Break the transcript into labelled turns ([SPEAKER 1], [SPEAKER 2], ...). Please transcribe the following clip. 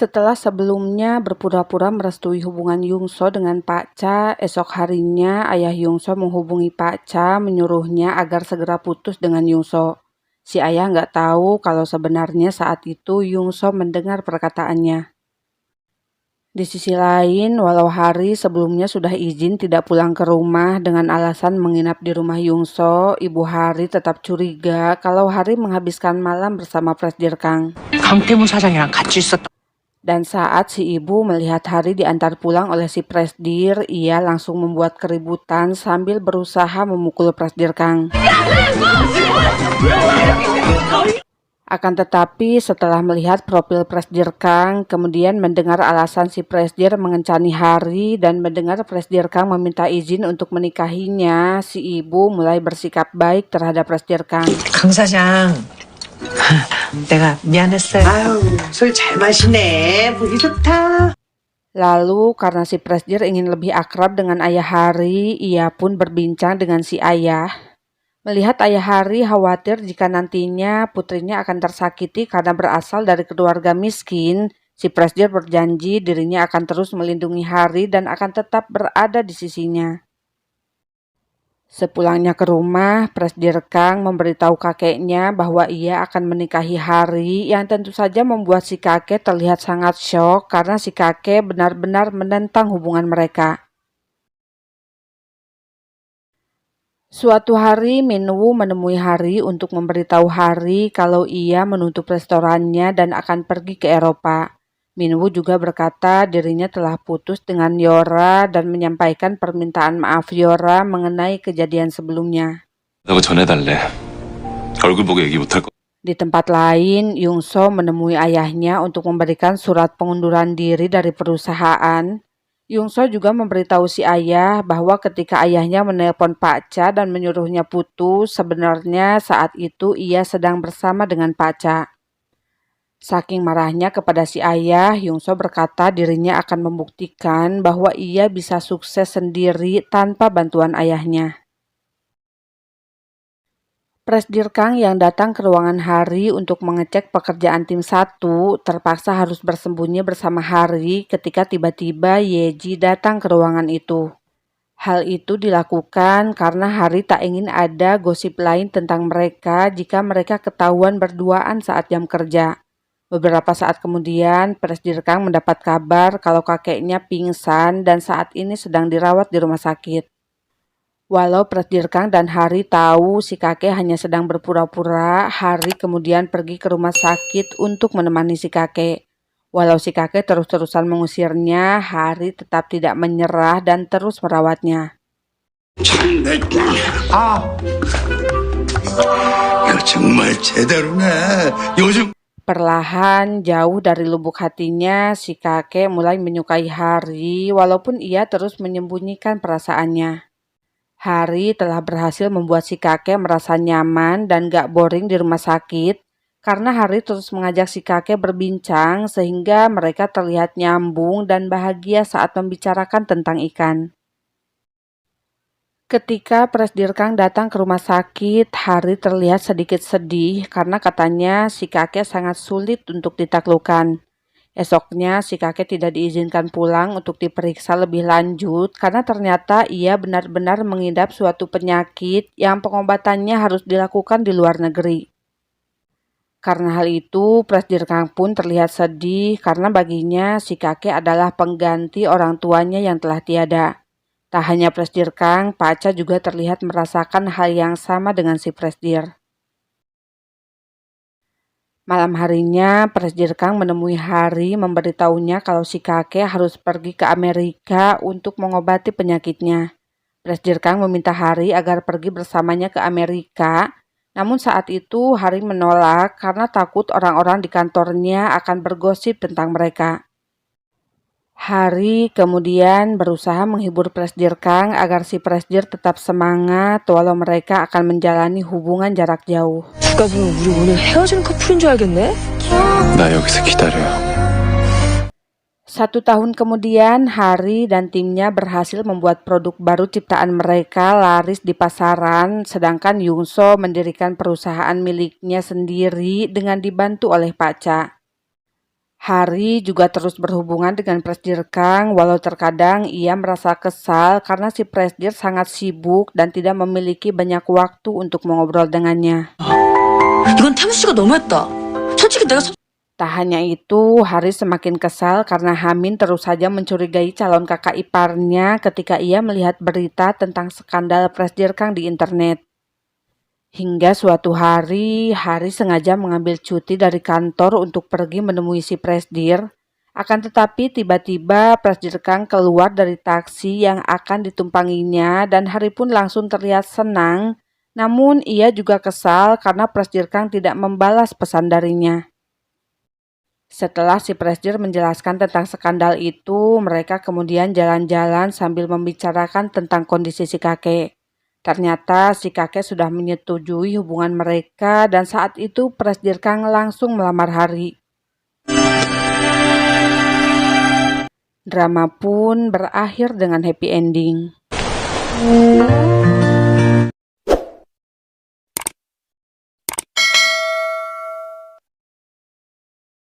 [SPEAKER 1] Setelah sebelumnya berpura-pura merestui hubungan Yungso dengan Pak Cha, esok harinya ayah Yungso menghubungi Pak Cha menyuruhnya agar segera putus dengan Yungso. Si ayah nggak tahu kalau sebenarnya saat itu Yungso mendengar perkataannya. Di sisi lain, walau Hari sebelumnya sudah izin tidak pulang ke rumah dengan alasan menginap di rumah Yungso, ibu Hari tetap curiga kalau Hari menghabiskan malam bersama Presdir Kang.
[SPEAKER 2] 강태문 사장이랑 같이 있었다.
[SPEAKER 1] Dan saat si ibu melihat Hari diantar pulang oleh si Presdir, ia langsung membuat keributan sambil berusaha memukul Presdir Kang. Akan tetapi setelah melihat profil Presdir Kang, kemudian mendengar alasan si Presdir mengencani Hari dan mendengar Presdir Kang meminta izin untuk menikahinya, si ibu mulai bersikap baik terhadap Presdir Kang.
[SPEAKER 2] 강 사장, 내가 미안했어요.
[SPEAKER 3] 아유, 술 잘 마시네. 보기 좋다.
[SPEAKER 1] Lalu karena si Presdir ingin lebih akrab dengan ayah Hari, ia pun berbincang dengan si ayah. Melihat ayah Hari khawatir jika nantinya putrinya akan tersakiti karena berasal dari keluarga miskin, si Presdir berjanji dirinya akan terus melindungi Hari dan akan tetap berada di sisinya. Sepulangnya ke rumah, Presdir Kang memberitahu kakeknya bahwa ia akan menikahi Hari yang tentu saja membuat si kakek terlihat sangat syok karena si kakek benar-benar menentang hubungan mereka. Suatu hari Minwoo menemui Hari untuk memberitahu Hari kalau ia menutup restorannya dan akan pergi ke Eropa. Minwoo juga berkata dirinya telah putus dengan Yora dan menyampaikan permintaan maaf Yora mengenai kejadian sebelumnya.
[SPEAKER 4] 라고 전해달래. 얼굴 보고 얘기 못할 거.
[SPEAKER 1] Di tempat lain, Yungso menemui ayahnya untuk memberikan surat pengunduran diri dari perusahaan. Yungso juga memberitahu si ayah bahwa ketika ayahnya menelpon Pak Cha dan menyuruhnya putus, sebenarnya saat itu ia sedang bersama dengan Pak Cha. Saking marahnya kepada si ayah, Yungso berkata dirinya akan membuktikan bahwa ia bisa sukses sendiri tanpa bantuan ayahnya. Presdir Kang yang datang ke ruangan Hari untuk mengecek pekerjaan tim 1 terpaksa harus bersembunyi bersama Hari ketika tiba-tiba Yeji datang ke ruangan itu. Hal itu dilakukan karena Hari tak ingin ada gosip lain tentang mereka jika mereka ketahuan berduaan saat jam kerja. Beberapa saat kemudian, Presdir Kang mendapat kabar kalau kakeknya pingsan dan saat ini sedang dirawat di rumah sakit. Walau Presdir Kang dan Hari tahu si kakek hanya sedang berpura-pura, Hari kemudian pergi ke rumah sakit untuk menemani si kakek. Walau si kakek terus-terusan mengusirnya, Hari tetap tidak menyerah dan terus merawatnya.
[SPEAKER 3] 아, 이거 정말 제대로네. 요즘
[SPEAKER 1] Perlahan, jauh dari lubuk hatinya, si kakek mulai menyukai Hari walaupun ia terus menyembunyikan perasaannya. Hari telah berhasil membuat si kakek merasa nyaman dan gak boring di rumah sakit karena Hari terus mengajak si kakek berbincang sehingga mereka terlihat nyambung dan bahagia saat membicarakan tentang ikan. Ketika Presdir Kang datang ke rumah sakit, Hari terlihat sedikit sedih karena katanya si kakek sangat sulit untuk ditaklukkan. Esoknya si kakek tidak diizinkan pulang untuk diperiksa lebih lanjut karena ternyata ia benar-benar mengidap suatu penyakit yang pengobatannya harus dilakukan di luar negeri. Karena hal itu, Presdir Kang pun terlihat sedih karena baginya si kakek adalah pengganti orang tuanya yang telah tiada. Tak hanya Presdir Kang, Pak Cha juga terlihat merasakan hal yang sama dengan si Presdir. Malam harinya, Presdir Kang menemui Hari memberitahunya kalau si kakek harus pergi ke Amerika untuk mengobati penyakitnya. Presdir Kang meminta Hari agar pergi bersamanya ke Amerika, namun saat itu Hari menolak karena takut orang-orang di kantornya akan bergosip tentang mereka. Hari kemudian berusaha menghibur Presdir Kang agar si Presdir tetap semangat walau mereka akan menjalani hubungan jarak jauh.
[SPEAKER 2] 여기까지는 우리 오늘 헤어지는 커플인 줄 알겠네?
[SPEAKER 4] 나 여기서 기다려.
[SPEAKER 1] 1 tahun kemudian, Hari dan timnya berhasil membuat produk baru ciptaan mereka laris di pasaran, sedangkan Yungso mendirikan perusahaan miliknya sendiri dengan dibantu oleh Pak Cha. Hari juga terus berhubungan dengan Presdir Kang, walau terkadang ia merasa kesal karena si Presdir sangat sibuk dan tidak memiliki banyak waktu untuk mengobrol dengannya.
[SPEAKER 2] 이건 태무 씨가 너무했다. 솔직히 내가
[SPEAKER 1] Tak hanya itu, Hari semakin kesal karena Hamin terus saja mencurigai calon kakak iparnya ketika ia melihat berita tentang skandal Presdir Kang di internet. Hingga suatu hari, Hari sengaja mengambil cuti dari kantor untuk pergi menemui si Presdir. Akan tetapi tiba-tiba Presdir Kang keluar dari taksi yang akan ditumpanginya dan Hari pun langsung terlihat senang. Namun ia juga kesal karena Presdir Kang tidak membalas pesan darinya. Setelah si Presdir menjelaskan tentang skandal itu, mereka kemudian jalan-jalan sambil membicarakan tentang kondisi si kakek. Ternyata si kakek sudah menyetujui hubungan mereka dan saat itu Presdir Kang langsung melamar Hari. Drama pun berakhir dengan happy ending.